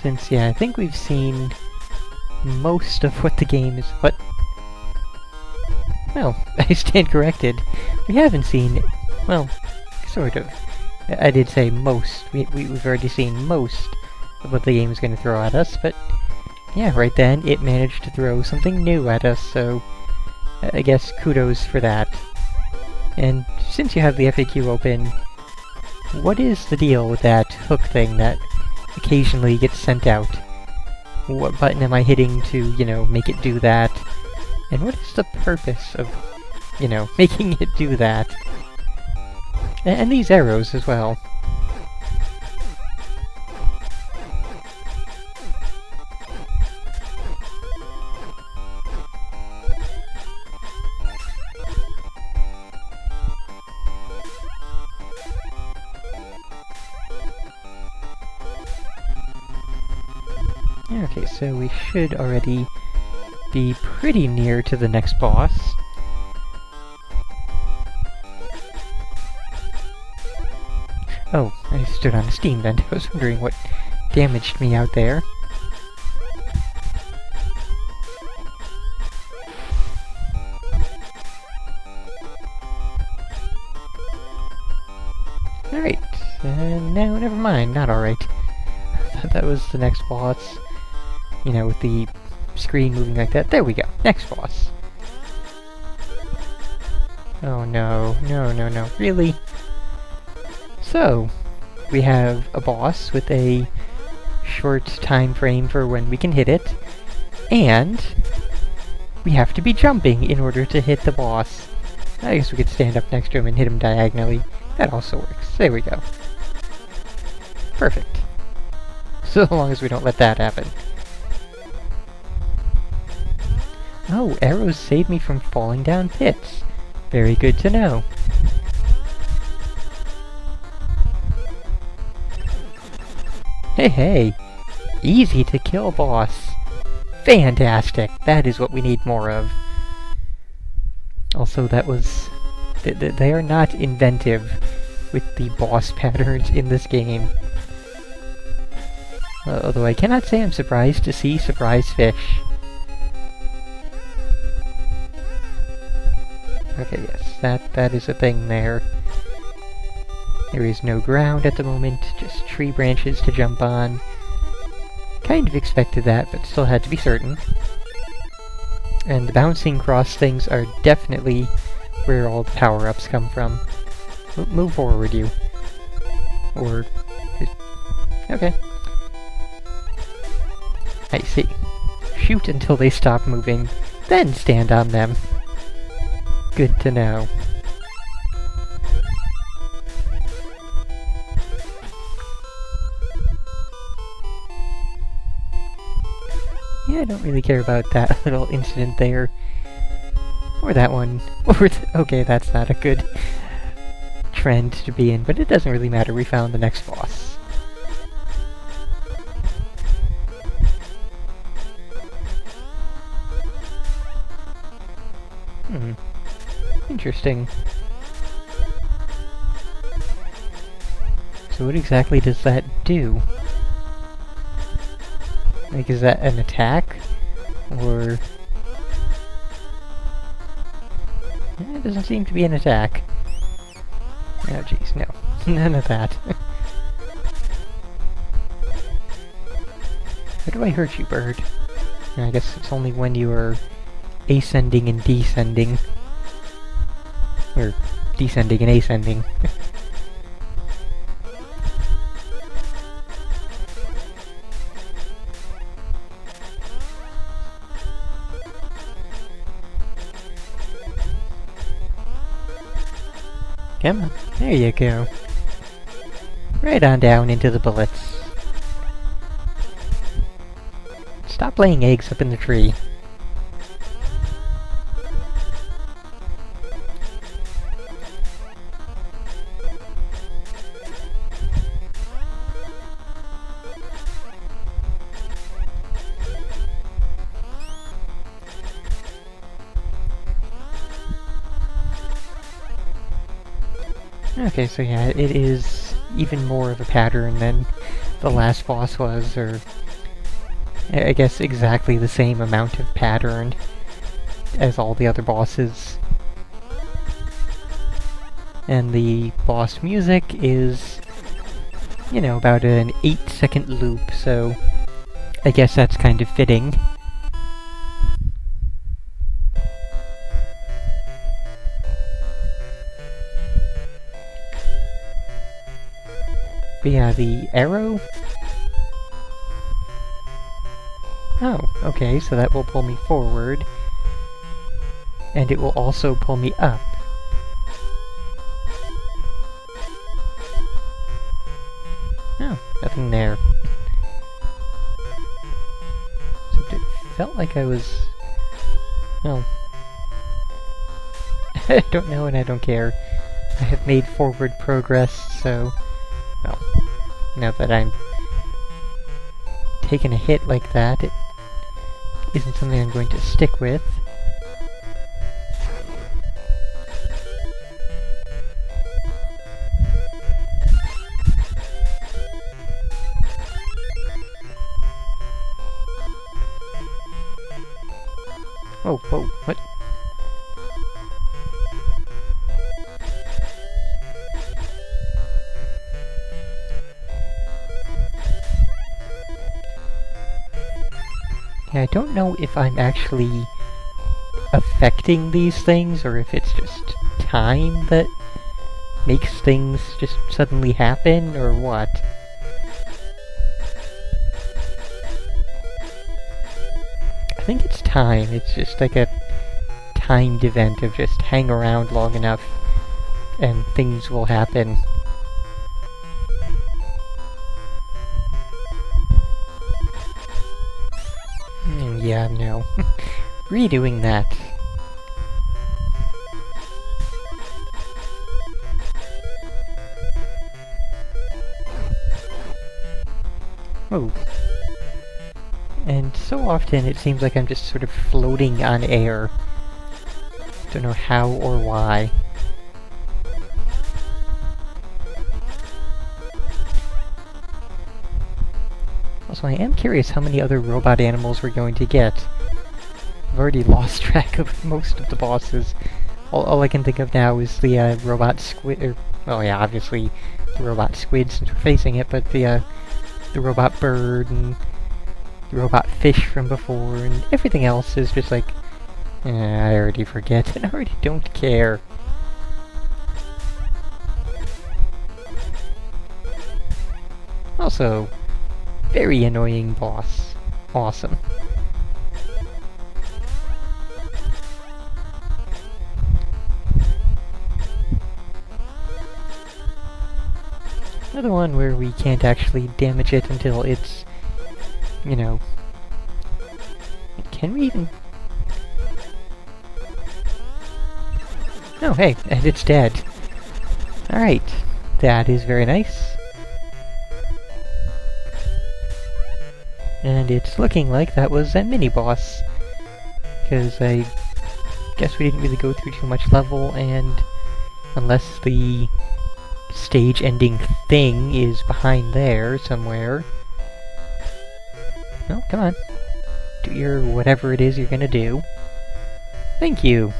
Since, yeah, I think we've seen most of what the game is... What? Well, I stand corrected. We haven't seen... Well, sort of. I did say most. We've already seen most of what the game is going to throw at us, but... Yeah, right then, it managed to throw something new at us, so... I guess kudos for that. And since you have the FAQ open, what is the deal with that hook thing that occasionally gets sent out? What button am I hitting to, you know, make it do that? And what is the purpose of, you know, making it do that? And these arrows as well. Okay, so we should already be pretty near to the next boss. Oh, I stood on a steam vent. I was wondering what damaged me out there. Alright, no, never mind, not alright. I thought that was the next boss. You know, with the screen moving like that. There we go, next boss. Oh no, no, really? So, we have a boss with a short time frame for when we can hit it, and we have to be jumping in order to hit the boss. I guess we could stand up next to him and hit him diagonally. That also works. There we go. Perfect. So long as we don't let that happen. Oh, arrows save me from falling down pits. Very good to know. Hey! Easy to kill boss. Fantastic! That is what we need more of. Also, that was... They are not inventive with the boss patterns in this game. Although I cannot say I'm surprised to see surprise fish. Okay, yes, that is a thing there. There is no ground at the moment, just tree branches to jump on. Kind of expected that, but still had to be certain. And the bouncing cross things are definitely where all the power-ups come from. Move forward, you. Or... okay. I see. Shoot until they stop moving, then stand on them. Good to know. Yeah, I don't really care about that little incident there. Or that one. Or okay, that's not a good trend to be in, but it doesn't really matter. We found the next boss. Interesting. So what exactly does that do? Like, is that an attack? Or... it doesn't seem to be an attack. Oh jeez, no. None of that. How do I hurt you, bird? I guess it's only when you are ascending and descending. Or descending and ascending. Come on, there you go. Right on down into the bullets. Stop laying eggs up in the tree. Okay, so yeah, it is even more of a pattern than the last boss was, or I guess exactly the same amount of pattern as all the other bosses. And the boss music is, you know, about an 8-second loop, so I guess that's kind of fitting. But yeah, the arrow... Oh, okay, so that will pull me forward. And it will also pull me up. Oh, nothing there. So it felt like I was... Well... I don't know and I don't care. I have made forward progress, so... Well, now that I'm taking a hit like that, it isn't something I'm going to stick with. Oh, whoa, what? Yeah, I don't know if I'm actually affecting these things, or if it's just time that makes things just suddenly happen, or what. I think it's time. It's just like a timed event of just hang around long enough and things will happen. Yeah, no. Redoing that. Oh. And so often it seems like I'm just sort of floating on air. Don't know how or why. Also, I am curious how many other robot animals we're going to get. I've already lost track of most of the bosses. All I can think of now is the robot squid, well yeah, obviously the robot squid since we're facing it, but the robot bird and the robot fish from before, and everything else is just like, I already forget and I already don't care. Also, very annoying boss. Awesome. Another one where we can't actually damage it until it's, you know... Can we even... Oh, hey, and it's dead. Alright, that is very nice. And it's looking like that was a mini-boss. Because I guess we didn't really go through too much level, and unless the stage-ending thing is behind there somewhere... No, come on. Do your whatever it is you're gonna do. Thank you!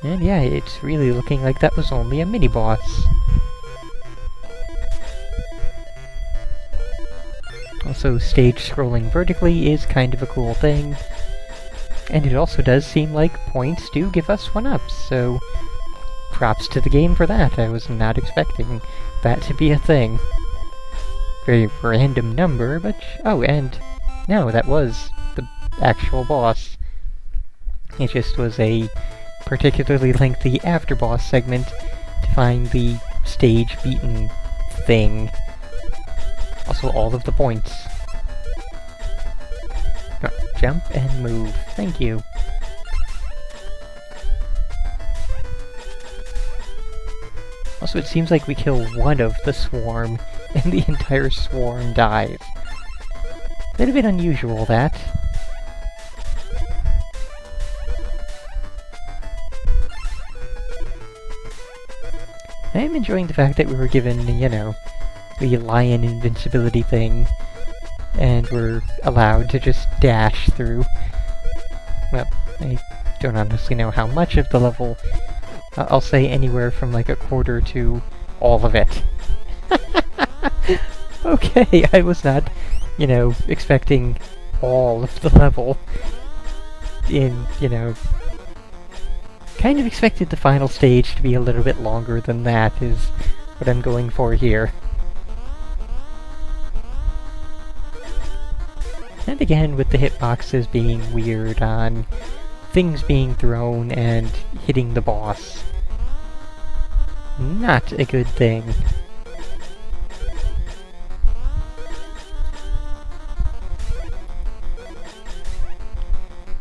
And yeah, it's really looking like that was only a mini-boss. Also, stage scrolling vertically is kind of a cool thing. And it also does seem like points do give us 1-ups, so props to the game for that. I was not expecting that to be a thing. Very random number, but... Oh, and... No, that was the actual boss. It just was a particularly lengthy after-boss segment to find the stage-beaten thing. Also, all of the points. Oh, jump and move. Thank you. Also, it seems like we kill one of the swarm, and the entire swarm dies. Bit of an unusual, that. I am enjoying the fact that we were given, you know, the lion invincibility thing, and we're allowed to just dash through. Well, I don't honestly know how much of the level. I'll say anywhere from like a quarter to all of it. Okay, I was not, you know, expecting all of the level. Kind of expected the final stage to be a little bit longer than that, is what I'm going for here. And again, with the hitboxes being weird on things being thrown and hitting the boss. Not a good thing.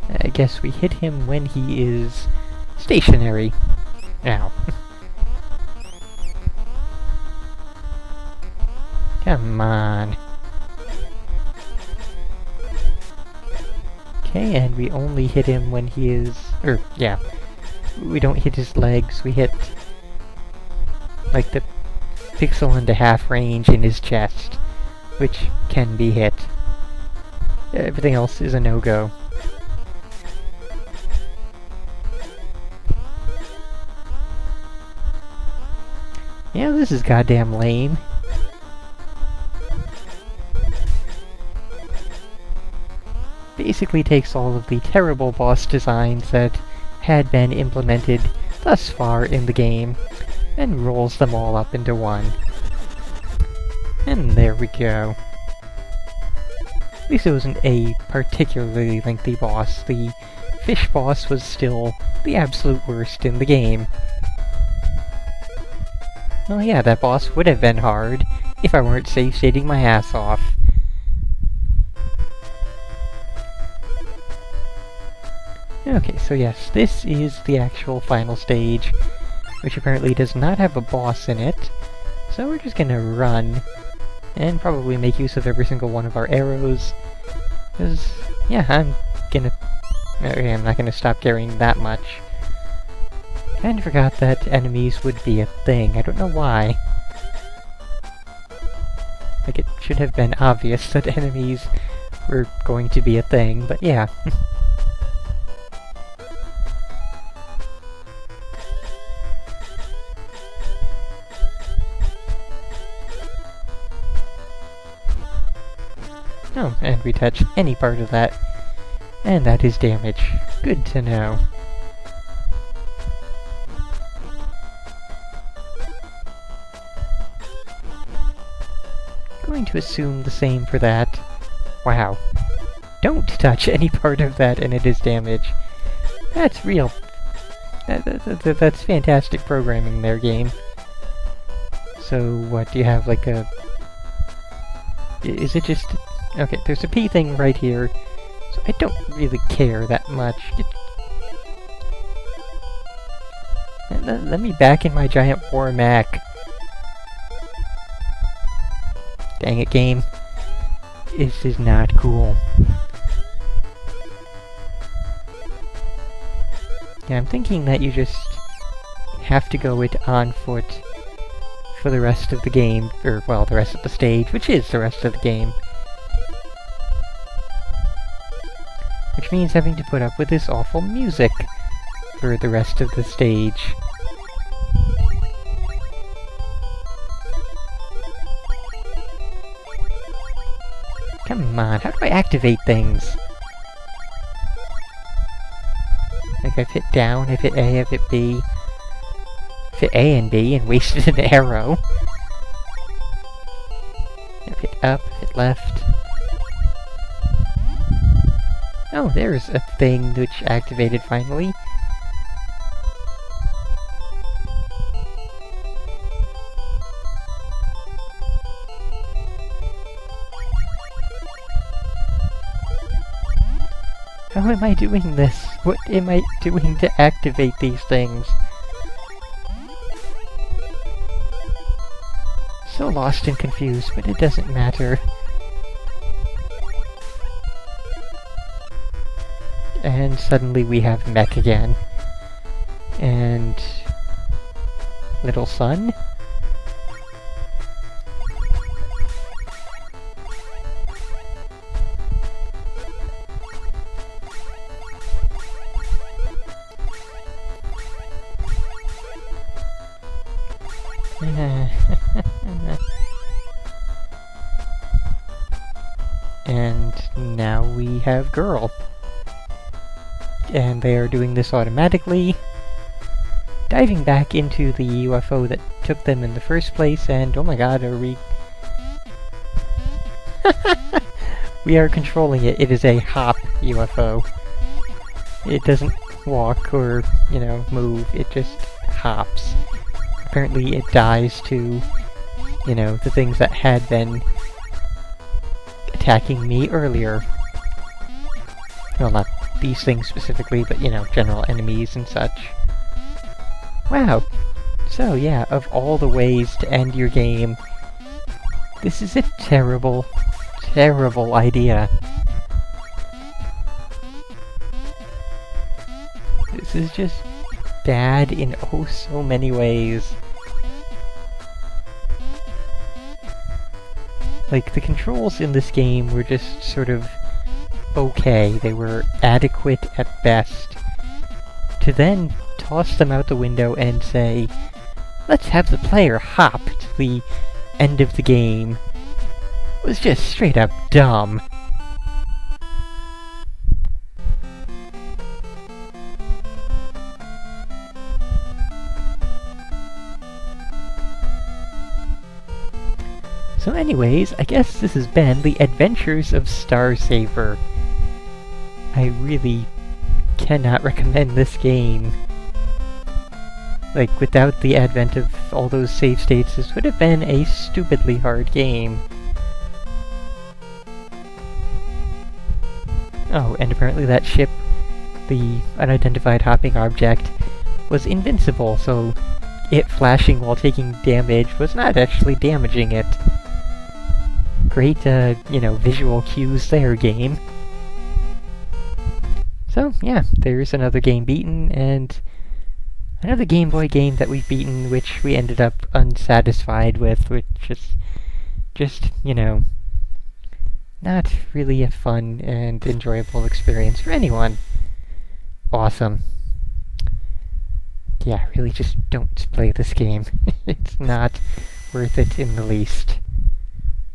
I guess we hit him when he is stationary. Ow. Come on. Okay, and we only hit him when he is... yeah. We don't hit his legs, we hit... like the pixel and a half range in his chest, which can be hit. Everything else is a no-go. Yeah, this is goddamn lame. Basically takes all of the terrible boss designs that had been implemented thus far in the game, and rolls them all up into one. And there we go. At least it wasn't a particularly lengthy boss. The fish boss was still the absolute worst in the game. Well, yeah, that boss would have been hard if I weren't save-stating my ass off. Okay, so yes, this is the actual final stage, which apparently does not have a boss in it. So we're just gonna run, and probably make use of every single one of our arrows. Because, yeah, I'm not gonna stop caring that much. Kinda forgot that enemies would be a thing. I don't know why. Like, it should have been obvious that enemies were going to be a thing, but yeah. Oh, and we touch any part of that, and that is damage. Good to know. Going to assume the same for that. Wow. Don't touch any part of that and it is damage. That's real. That's fantastic programming there, game. So, what, do you have like a... Is it just... Okay, there's a P thing right here, so I don't really care that much. Let me back in my giant war mech. Dang it, game. This is not cool. Yeah, I'm thinking that you just have to go it on foot for the rest of the game, or, well, the rest of the stage, which is the rest of the game. Which means having to put up with this awful music for the rest of the stage. Come on, how do I activate things? Like, I've hit down, I've hit A, I've hit B. I've hit A and B and wasted an arrow. I've hit up, hit left. Oh, there's a thing which activated finally. How am I doing this? What am I doing to activate these things? So lost and confused, but it doesn't matter. And suddenly we have mech again. And... little son. And now we have girl. And they are doing this automatically, diving back into the UFO that took them in the first place, and oh my god, are we... We are controlling it. It is a hop UFO. It doesn't walk or, you know, move, it just hops. Apparently it dies to, you know, the things that had been attacking me earlier. Well, not these things specifically, but, you know, general enemies and such. Wow. So, yeah, of all the ways to end your game, this is a terrible, terrible idea. This is just bad in oh so many ways. Like, the controls in this game were just sort of okay. They were adequate at best. To then toss them out the window and say, let's have the player hop to the end of the game, was just straight up dumb. So anyways, I guess this has been The Adventures of Star Saver. I really cannot recommend this game. Like, without the advent of all those save states, this would have been a stupidly hard game. Oh, and apparently that ship, the unidentified hopping object, was invincible, so it flashing while taking damage was not actually damaging it. Great, you know, visual cues there, game. So, yeah, there's another game beaten, and another Game Boy game that we've beaten, which we ended up unsatisfied with, which is just, you know, not really a fun and enjoyable experience for anyone. Awesome. Yeah, really just don't play this game. It's not worth it in the least.